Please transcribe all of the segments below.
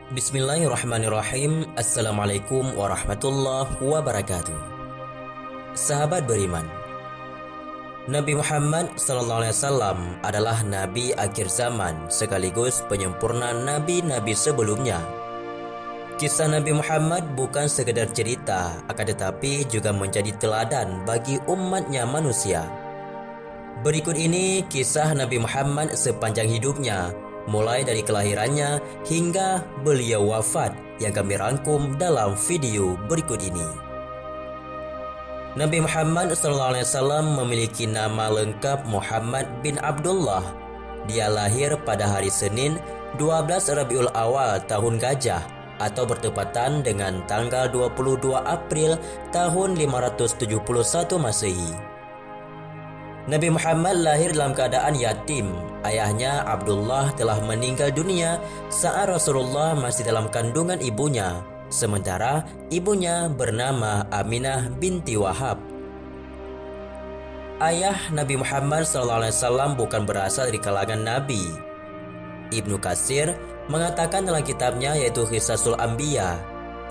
Bismillahirrahmanirrahim. Assalamualaikum warahmatullahi wabarakatuh. Sahabat beriman, Nabi Muhammad SAW adalah Nabi akhir zaman sekaligus penyempurna Nabi-Nabi sebelumnya. Kisah Nabi Muhammad bukan sekedar cerita, akan tetapi juga menjadi teladan bagi umatnya manusia. Berikut ini kisah Nabi Muhammad sepanjang hidupnya, mulai dari kelahirannya hingga beliau wafat, yang kami rangkum dalam video berikut ini. Nabi Muhammad SAW memiliki nama lengkap Muhammad bin Abdullah. Dia lahir pada hari Senin 12 Rabiul Awal tahun Gajah atau bertepatan dengan tanggal 22 April tahun 571 Masehi. Nabi Muhammad lahir dalam keadaan yatim. Ayahnya Abdullah telah meninggal dunia saat Rasulullah masih dalam kandungan ibunya, sementara ibunya bernama Aminah binti Wahab. Ayah Nabi Muhammad SAW bukan berasal dari kalangan Nabi. Ibnu Katsir mengatakan dalam kitabnya yaitu Qisasul Anbiya,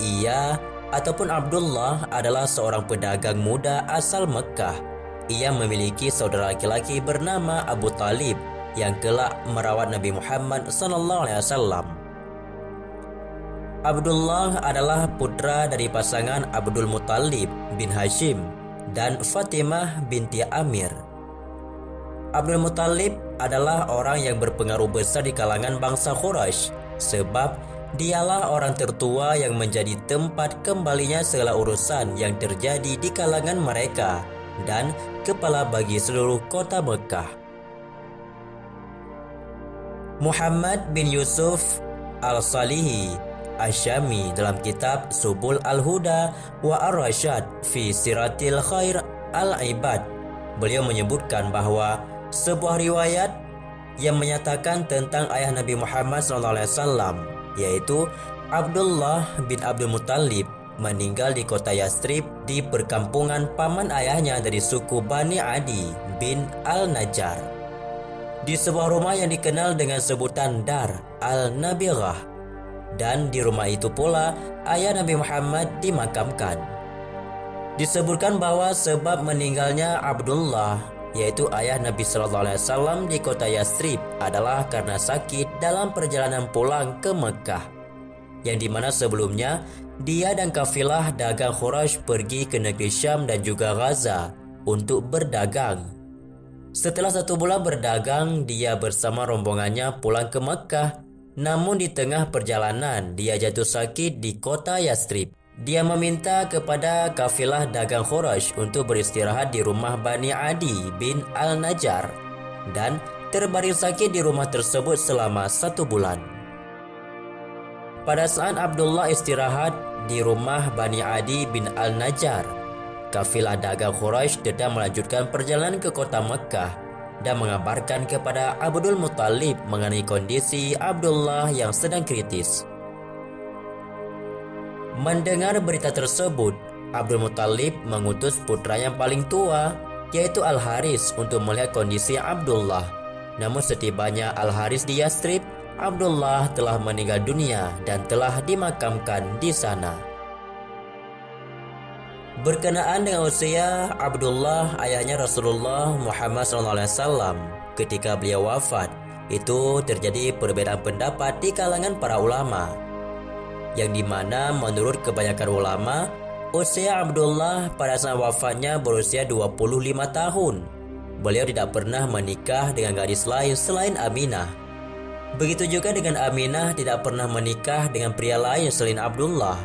ia ataupun Abdullah adalah seorang pedagang muda asal Mekkah. Ia memiliki saudara laki-laki bernama Abu Talib yang kelak merawat Nabi Muhammad SAW. Abdullah adalah putra dari pasangan Abdul Muttalib bin Hashim dan Fatimah binti Amir. Abdul Muttalib adalah orang yang berpengaruh besar di kalangan bangsa Quraisy, sebab dialah orang tertua yang menjadi tempat kembalinya segala urusan yang terjadi di kalangan mereka dan kepala bagi seluruh kota Mekkah. Muhammad bin Yusuf Al-Salihi Asyami dalam kitab Subul Al-Huda wa Ar-Rasyad fi Siratil Khair Al-Ibad, beliau menyebutkan bahwa sebuah riwayat yang menyatakan tentang ayah Nabi Muhammad SAW, yaitu Abdullah bin Abdul Muttalib, meninggal di kota Yastrib di perkampungan paman ayahnya dari suku Bani Adi bin Al-Najjar, di sebuah rumah yang dikenal dengan sebutan Dar Al-Nabirah, dan di rumah itu pula ayah Nabi Muhammad dimakamkan. Disebutkan bahwa sebab meninggalnya Abdullah, yaitu ayah Nabi SAW, di kota Yastrib adalah karena sakit dalam perjalanan pulang ke Mekkah, yang dimana sebelumnya dia dan kafilah dagang Quraisy pergi ke negeri Syam dan juga Gaza untuk berdagang. Setelah 1 bulan berdagang, dia bersama rombongannya pulang ke Mekkah. Namun di tengah perjalanan dia jatuh sakit di kota Yastrib. Dia meminta kepada kafilah dagang Quraisy untuk beristirahat di rumah Bani Adi bin Al-Najjar dan terbaring sakit di rumah tersebut selama 1 bulan. Pada saat Abdullah istirahat di rumah Bani Adi bin Al-Najjar, kafilah dagang Quraisy sedang melanjutkan perjalanan ke kota Mekkah dan mengabarkan kepada Abdul Muttalib mengenai kondisi Abdullah yang sedang kritis. Mendengar berita tersebut, Abdul Muttalib mengutus putra yang paling tua, yaitu Al-Haris, untuk melihat kondisi Abdullah. Namun setibanya Al-Haris di Yastrib, Abdullah telah meninggal dunia dan telah dimakamkan di sana. Berkenaan dengan usia Abdullah, ayahnya Rasulullah Muhammad SAW, ketika beliau wafat, itu terjadi perbedaan pendapat di kalangan para ulama, yang dimana menurut kebanyakan ulama, usia Abdullah pada saat wafatnya berusia 25 tahun. Beliau tidak pernah menikah dengan gadis lain selain Aminah. Begitu juga dengan Aminah tidak pernah menikah dengan pria lain selain Abdullah.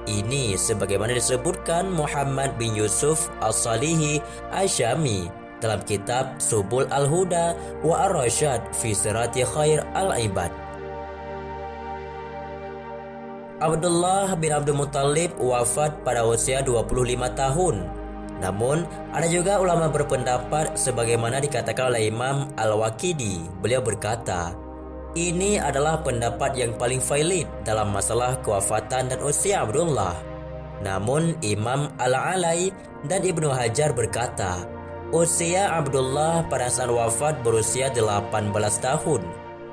Ini sebagaimana disebutkan Muhammad bin Yusuf Al-Salihi Asyami dalam kitab Subul Al-Huda wa Ar-Rasyad fi Siratil Khair Al-Ibad. Abdullah bin Abdul Muttalib wafat pada usia 25 tahun. Namun, ada juga ulama berpendapat sebagaimana dikatakan oleh Imam Al-Waqidi. Beliau berkata, ini adalah pendapat yang paling valid dalam masalah kewafatan dan usia Abdullah. Namun, Imam Al-Alai dan Ibnu Hajar berkata, usia Abdullah pada saat wafat berusia 18 tahun.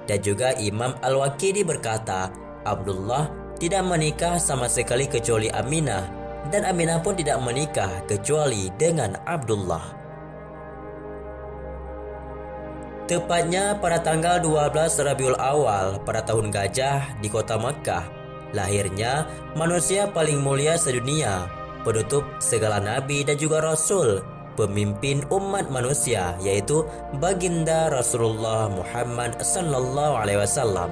Dan juga Imam Al-Waqidi berkata, Abdullah tidak menikah sama sekali kecuali Aminah, dan Aminah pun tidak menikah kecuali dengan Abdullah. Tepatnya pada tanggal 12 Rabiul Awal pada tahun Gajah di kota Mekkah, lahirnya manusia paling mulia sedunia, penutup segala nabi dan juga rasul, pemimpin umat manusia, yaitu baginda Rasulullah Muhammad sallallahu alaihi wasallam.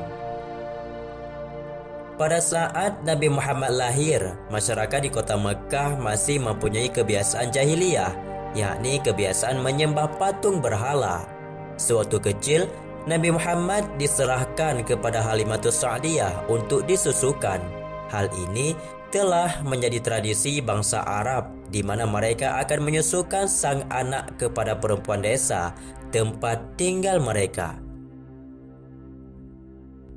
Pada saat Nabi Muhammad lahir, masyarakat di kota Mekkah masih mempunyai kebiasaan jahiliyah, yakni kebiasaan menyembah patung berhala. Sewaktu kecil, Nabi Muhammad diserahkan kepada Halimatus Sa'diyah untuk disusukan. Hal ini telah menjadi tradisi bangsa Arab, di mana mereka akan menyusukan sang anak kepada perempuan desa tempat tinggal mereka.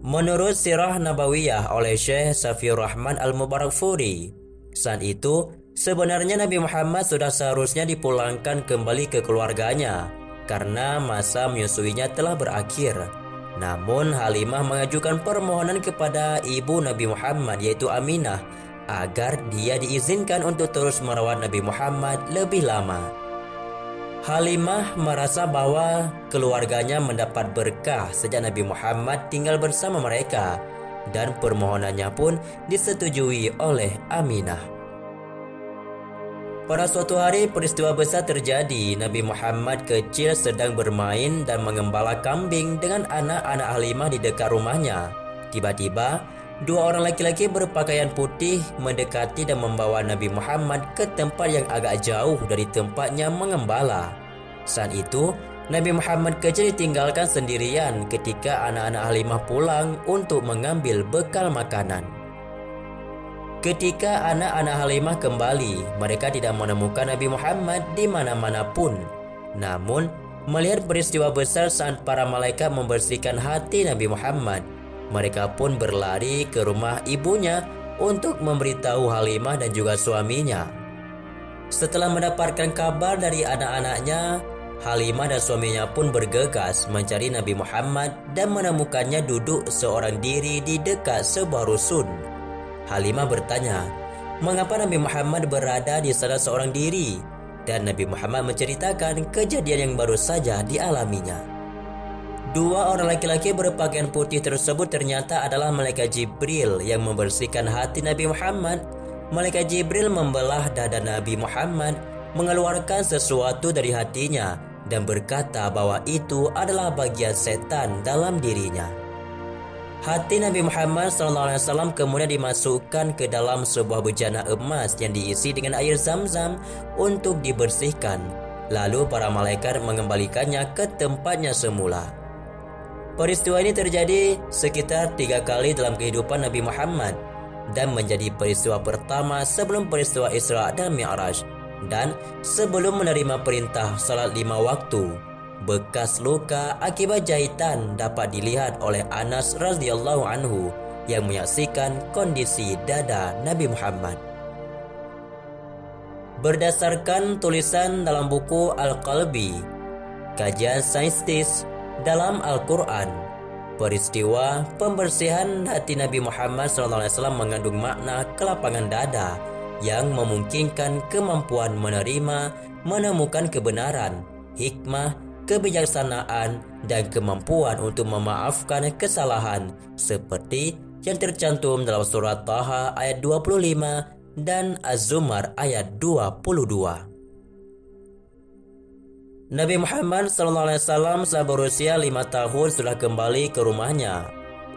Menurut Sirah Nabawiyah oleh Syekh Safiur Rahman Al-Mubarakfuri, saat itu sebenarnya Nabi Muhammad sudah seharusnya dipulangkan kembali ke keluarganya karena masa menyusuinya telah berakhir. Namun Halimah mengajukan permohonan kepada ibu Nabi Muhammad, yaitu Aminah, agar dia diizinkan untuk terus merawat Nabi Muhammad lebih lama. Halimah merasa bahwa keluarganya mendapat berkah sejak Nabi Muhammad tinggal bersama mereka, dan permohonannya pun disetujui oleh Aminah. Pada suatu hari peristiwa besar terjadi. Nabi Muhammad kecil sedang bermain dan mengembala kambing dengan anak-anak Halimah di dekat rumahnya. Tiba-tiba, dua orang laki-laki berpakaian putih mendekati dan membawa Nabi Muhammad ke tempat yang agak jauh dari tempatnya mengembala. Saat itu, Nabi Muhammad kecil ditinggalkan sendirian ketika anak-anak Halimah pulang untuk mengambil bekal makanan. Ketika anak-anak Halimah kembali, mereka tidak menemukan Nabi Muhammad di mana-mana pun. Namun, melihat peristiwa besar saat para malaikat membersihkan hati Nabi Muhammad, mereka pun berlari ke rumah ibunya untuk memberitahu Halimah dan juga suaminya. Setelah mendapatkan kabar dari anak-anaknya, Halimah dan suaminya pun bergegas mencari Nabi Muhammad dan menemukannya duduk seorang diri di dekat sebuah rusun. Halimah bertanya, mengapa Nabi Muhammad berada di sana seorang diri? Dan Nabi Muhammad menceritakan kejadian yang baru saja dialaminya. Dua orang laki-laki berpakaian putih tersebut ternyata adalah Malaikat Jibril yang membersihkan hati Nabi Muhammad. Malaikat Jibril membelah dada Nabi Muhammad, mengeluarkan sesuatu dari hatinya dan berkata bahwa itu adalah bagian setan dalam dirinya. Hati Nabi Muhammad SAW kemudian dimasukkan ke dalam sebuah bejana emas yang diisi dengan air zam-zam untuk dibersihkan. Lalu para malaikat mengembalikannya ke tempatnya semula. Peristiwa ini terjadi sekitar 3 kali dalam kehidupan Nabi Muhammad dan menjadi peristiwa pertama sebelum peristiwa Isra dan Mi'raj dan sebelum menerima perintah salat 5 waktu. Bekas luka akibat jahitan dapat dilihat oleh Anas radhiyallahu anhu yang menyaksikan kondisi dada Nabi Muhammad. Berdasarkan tulisan dalam buku Al-Qalbi, kajian saintis dalam Al-Quran, peristiwa pembersihan hati Nabi Muhammad SAW mengandung makna kelapangan dada yang memungkinkan kemampuan menerima, menemukan kebenaran, hikmah, kebijaksanaan, dan kemampuan untuk memaafkan kesalahan seperti yang tercantum dalam surat Taha ayat 25 dan Az-Zumar ayat 22. Nabi Muhammad SAW saat berusia 5 tahun sudah kembali ke rumahnya.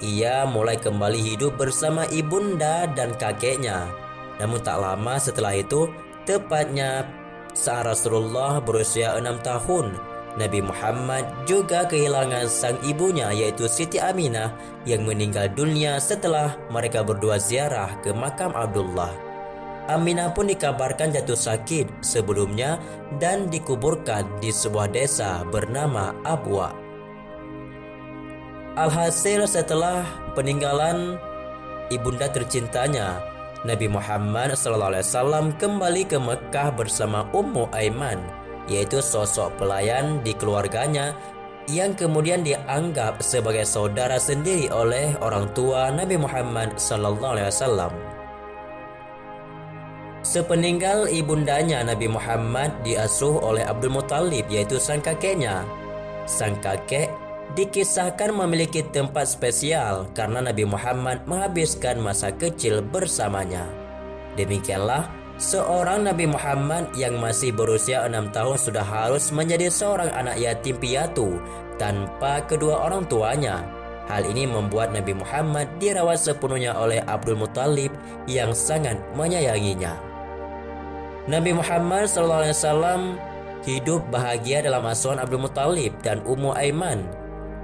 Ia mulai kembali hidup bersama ibunda dan kakeknya. Namun tak lama setelah itu, tepatnya saat Rasulullah berusia 6 tahun, Nabi Muhammad juga kehilangan sang ibunya, yaitu Siti Aminah, yang meninggal dunia setelah mereka berdua ziarah ke makam Abdullah. Aminah pun dikabarkan jatuh sakit sebelumnya dan dikuburkan di sebuah desa bernama Abwa. Alhasil, setelah peninggalan ibunda tercintanya, Nabi Muhammad SAW kembali ke Mekkah bersama Ummu Aiman, yaitu sosok pelayan di keluarganya yang kemudian dianggap sebagai saudara sendiri oleh orang tua Nabi Muhammad SAW. Sepeninggal ibundanya, Nabi Muhammad diasuh oleh Abdul Muttalib, yaitu sang kakeknya. Sang kakek dikisahkan memiliki tempat spesial karena Nabi Muhammad menghabiskan masa kecil bersamanya. Demikianlah, seorang Nabi Muhammad yang masih berusia 6 tahun sudah harus menjadi seorang anak yatim piatu tanpa kedua orang tuanya. Hal ini membuat Nabi Muhammad dirawat sepenuhnya oleh Abdul Muttalib yang sangat menyayanginya. Nabi Muhammad SAW hidup bahagia dalam asuhan Abdul Muttalib dan Ummu Aiman.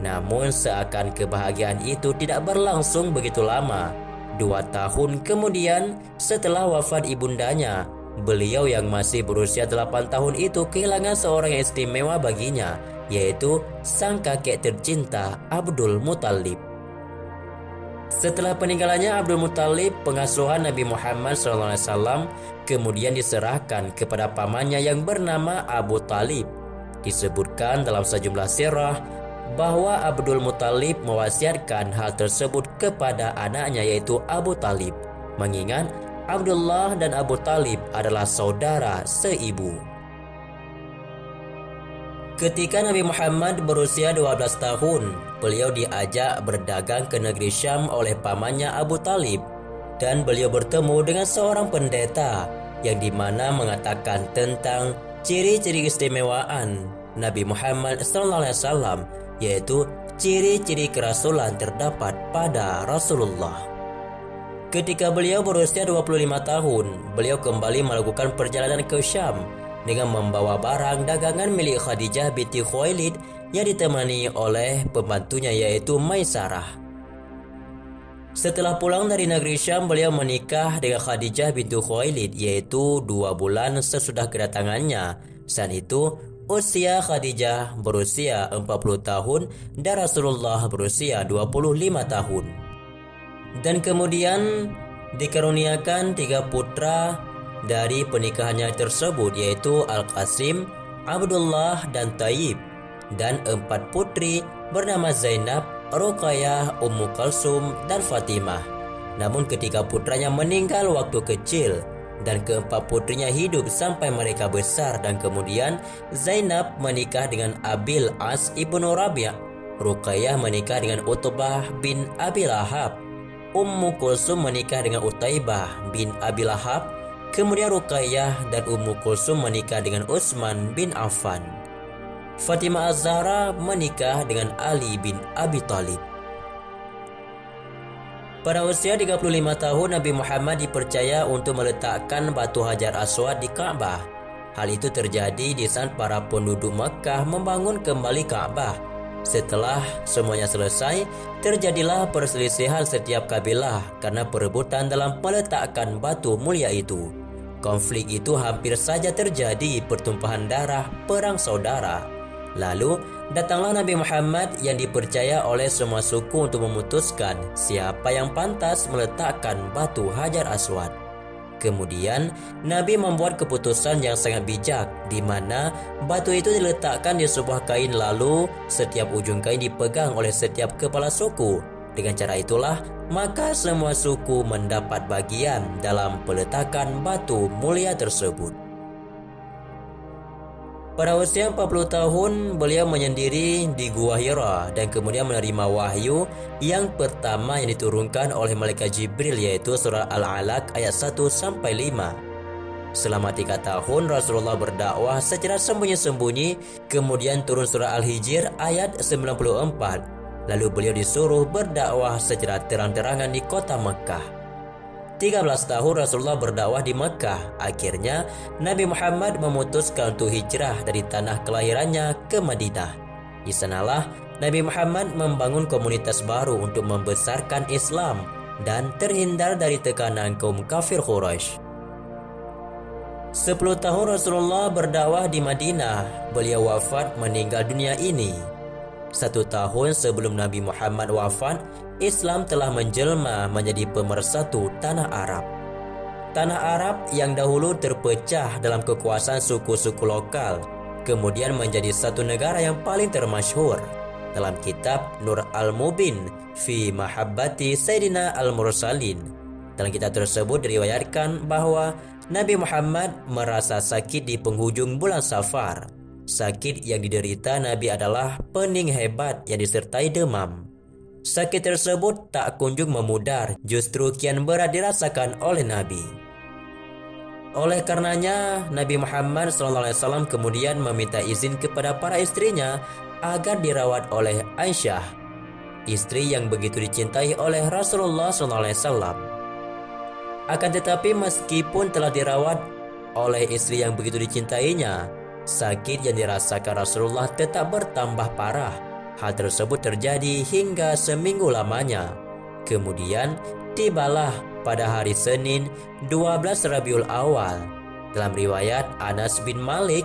Namun seakan kebahagiaan itu tidak berlangsung begitu lama. 2 tahun kemudian setelah wafat ibundanya, beliau yang masih berusia 8 tahun itu kehilangan seorang yang istimewa baginya, yaitu sang kakek tercinta Abdul Muttalib. Setelah peninggalannya Abdul Muttalib, pengasuhan Nabi Muhammad SAW kemudian diserahkan kepada pamannya yang bernama Abu Talib. Disebutkan dalam sejumlah sirah bahwa Abdul Muttalib mewasiatkan hal tersebut kepada anaknya, yaitu Abu Talib, mengingat Abdullah dan Abu Talib adalah saudara seibu. Ketika Nabi Muhammad berusia 12 tahun, beliau diajak berdagang ke negeri Syam oleh pamannya Abu Talib, dan beliau bertemu dengan seorang pendeta yang dimana mengatakan tentang ciri-ciri keistimewaan Nabi Muhammad SAW, yaitu ciri-ciri kerasulan terdapat pada Rasulullah. Ketika beliau berusia 25 tahun, beliau kembali melakukan perjalanan ke Syam dengan membawa barang dagangan milik Khadijah binti Khuwailid yang ditemani oleh pembantunya, yaitu Maisarah. Setelah pulang dari negeri Syam, beliau menikah dengan Khadijah binti Khuwailid, yaitu 2 bulan sesudah kedatangannya. Saat itu usia Khadijah berusia 40 tahun dan Rasulullah berusia 25 tahun. Dan kemudian dikaruniakan 3 putra dari pernikahannya tersebut, yaitu Al-Qasim, Abdullah dan Taib, dan 4 putri bernama Zainab, Ruqayyah, Ummu Kalsum dan Fatimah. Namun ketiga putranya meninggal waktu kecil dan keempat putrinya hidup sampai mereka besar, dan kemudian Zainab menikah dengan Abil As ibnu Rabi', Ruqayyah menikah dengan Utbah bin Abi Lahab, Ummu Kulsum menikah dengan Utaibah bin Abi Lahab, kemudian Ruqayyah dan Ummu Kulsum menikah dengan Utsman bin Affan. Fatimah Az-Zahra menikah dengan Ali bin Abi Thalib. Pada usia 35 tahun, Nabi Muhammad dipercaya untuk meletakkan batu Hajar Aswad di Ka'bah. Hal itu terjadi di saat para penduduk Makkah membangun kembali Ka'bah. Setelah semuanya selesai, terjadilah perselisihan setiap kabilah karena perebutan dalam meletakkan batu mulia itu. Konflik itu hampir saja terjadi pertumpahan darah, perang saudara. Lalu datanglah Nabi Muhammad yang dipercaya oleh semua suku untuk memutuskan siapa yang pantas meletakkan batu Hajar Aswad. Kemudian Nabi membuat keputusan yang sangat bijak, di mana batu itu diletakkan di sebuah kain, lalu setiap ujung kain dipegang oleh setiap kepala suku. Dengan cara itulah maka semua suku mendapat bagian dalam peletakan batu mulia tersebut. Pada usia 40 tahun, beliau menyendiri di Gua Hira dan kemudian menerima wahyu yang pertama yang diturunkan oleh Malaikat Jibril, yaitu surah Al-Alaq ayat 1-5. Selama 3 tahun Rasulullah berdakwah secara sembunyi-sembunyi, kemudian turun surah Al-Hijr ayat 94. Lalu beliau disuruh berdakwah secara terang-terangan di kota Mekah. 13 tahun Rasulullah berdakwah di Mekah. Akhirnya Nabi Muhammad memutuskan untuk hijrah dari tanah kelahirannya ke Madinah. Di sanalah Nabi Muhammad membangun komunitas baru untuk membesarkan Islam dan terhindar dari tekanan kaum kafir Quraisy. 10 tahun Rasulullah berdakwah di Madinah. Beliau wafat meninggal dunia ini. 1 tahun sebelum Nabi Muhammad wafat, Islam telah menjelma menjadi pemersatu tanah Arab. Tanah Arab yang dahulu terpecah dalam kekuasaan suku-suku lokal, kemudian menjadi satu negara yang paling termasyhur. Dalam kitab Nur Al-Mubin fi Mahabbati Sayyidina Al-Mursalin, dalam kitab tersebut diriwayatkan bahwa Nabi Muhammad merasa sakit di penghujung bulan Safar. Sakit yang diderita Nabi adalah pening hebat yang disertai demam. Sakit tersebut tak kunjung memudar, justru kian berat dirasakan oleh Nabi. Oleh karenanya, Nabi Muhammad SAW kemudian meminta izin kepada para istrinya agar dirawat oleh Aisyah, istri yang begitu dicintai oleh Rasulullah SAW. Akan tetapi meskipun telah dirawat oleh istri yang begitu dicintainya, sakit yang dirasakan Rasulullah tetap bertambah parah. Hal tersebut terjadi hingga seminggu lamanya. Kemudian tibalah pada hari Senin 12 Rabiul Awal. Dalam riwayat Anas bin Malik,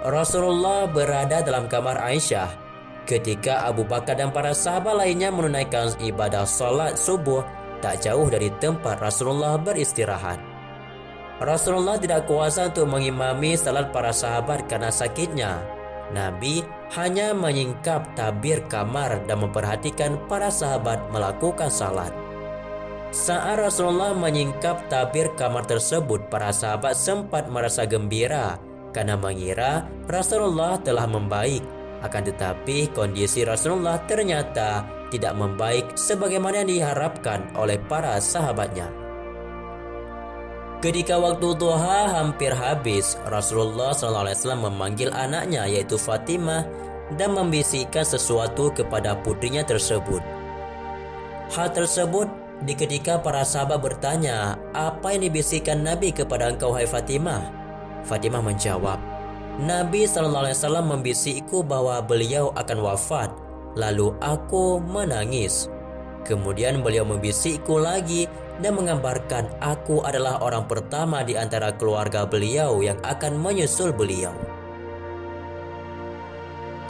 Rasulullah berada dalam kamar Aisyah ketika Abu Bakar dan para sahabat lainnya menunaikan ibadah salat subuh tak jauh dari tempat Rasulullah beristirahat. Rasulullah tidak kuasa untuk mengimami salat para sahabat karena sakitnya. Nabi hanya menyingkap tabir kamar dan memperhatikan para sahabat melakukan salat. Saat Rasulullah menyingkap tabir kamar tersebut, para sahabat sempat merasa gembira karena mengira Rasulullah telah membaik. Akan tetapi kondisi Rasulullah ternyata tidak membaik sebagaimana yang diharapkan oleh para sahabatnya. Ketika waktu duha hampir habis, Rasulullah SAW memanggil anaknya yaitu Fatimah dan membisikkan sesuatu kepada putrinya tersebut. Hal tersebut ketika para sahabat bertanya, "Apa yang dibisikkan Nabi kepada engkau, hai Fatimah?" Fatimah menjawab, "Nabi SAW membisikku bahwa beliau akan wafat, lalu aku menangis. Kemudian beliau membisikku lagi dan mengabarkan aku adalah orang pertama di antara keluarga beliau yang akan menyusul beliau."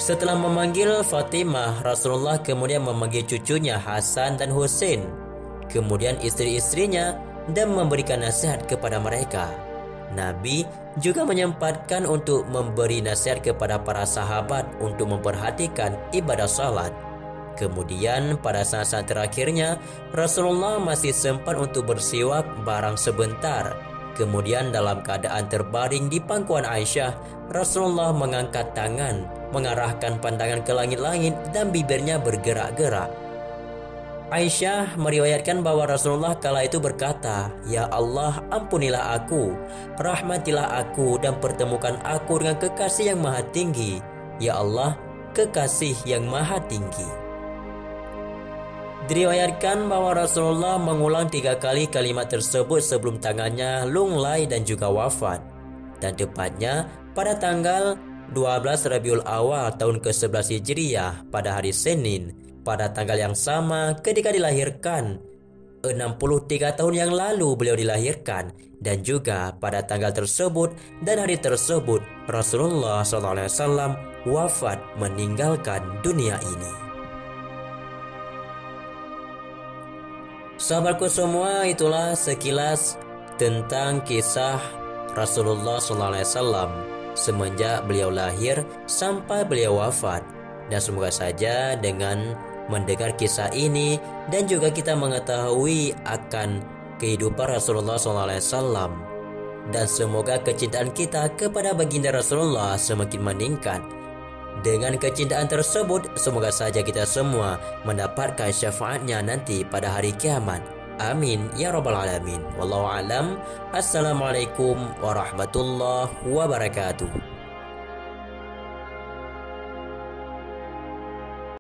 Setelah memanggil Fatimah, Rasulullah kemudian memanggil cucunya Hasan dan Husain, kemudian istri-istrinya, dan memberikan nasihat kepada mereka. Nabi juga menyempatkan untuk memberi nasihat kepada para sahabat untuk memperhatikan ibadah salat. Kemudian pada saat-saat terakhirnya, Rasulullah masih sempat untuk bersiwak barang sebentar. Kemudian dalam keadaan terbaring di pangkuan Aisyah, Rasulullah mengangkat tangan, mengarahkan pandangan ke langit-langit dan bibirnya bergerak-gerak. Aisyah meriwayatkan bahwa Rasulullah kala itu berkata, "Ya Allah, ampunilah aku, rahmatilah aku dan pertemukan aku dengan kekasih yang maha tinggi. Ya Allah, kekasih yang maha tinggi." Diriwayatkan bahwa Rasulullah mengulang 3 kali kalimat tersebut sebelum tangannya lunglai dan juga wafat. Dan tepatnya pada tanggal 12 Rabiul Awal tahun ke-11 Hijriah pada hari Senin, pada tanggal yang sama ketika dilahirkan. 63 tahun yang lalu beliau dilahirkan, dan juga pada tanggal tersebut dan hari tersebut Rasulullah SAW wafat meninggalkan dunia ini. Sahabatku semua, itulah sekilas tentang kisah Rasulullah SAW semenjak beliau lahir sampai beliau wafat. Dan semoga saja dengan mendengar kisah ini dan juga kita mengetahui akan kehidupan Rasulullah SAW, dan semoga kecintaan kita kepada baginda Rasulullah semakin meningkat. Dengan kecintaan tersebut, semoga saja kita semua mendapatkan syafaatnya nanti pada hari kiamat. Amin ya rabbal alamin. Wallahu alam. Assalamualaikum warahmatullahi wabarakatuh.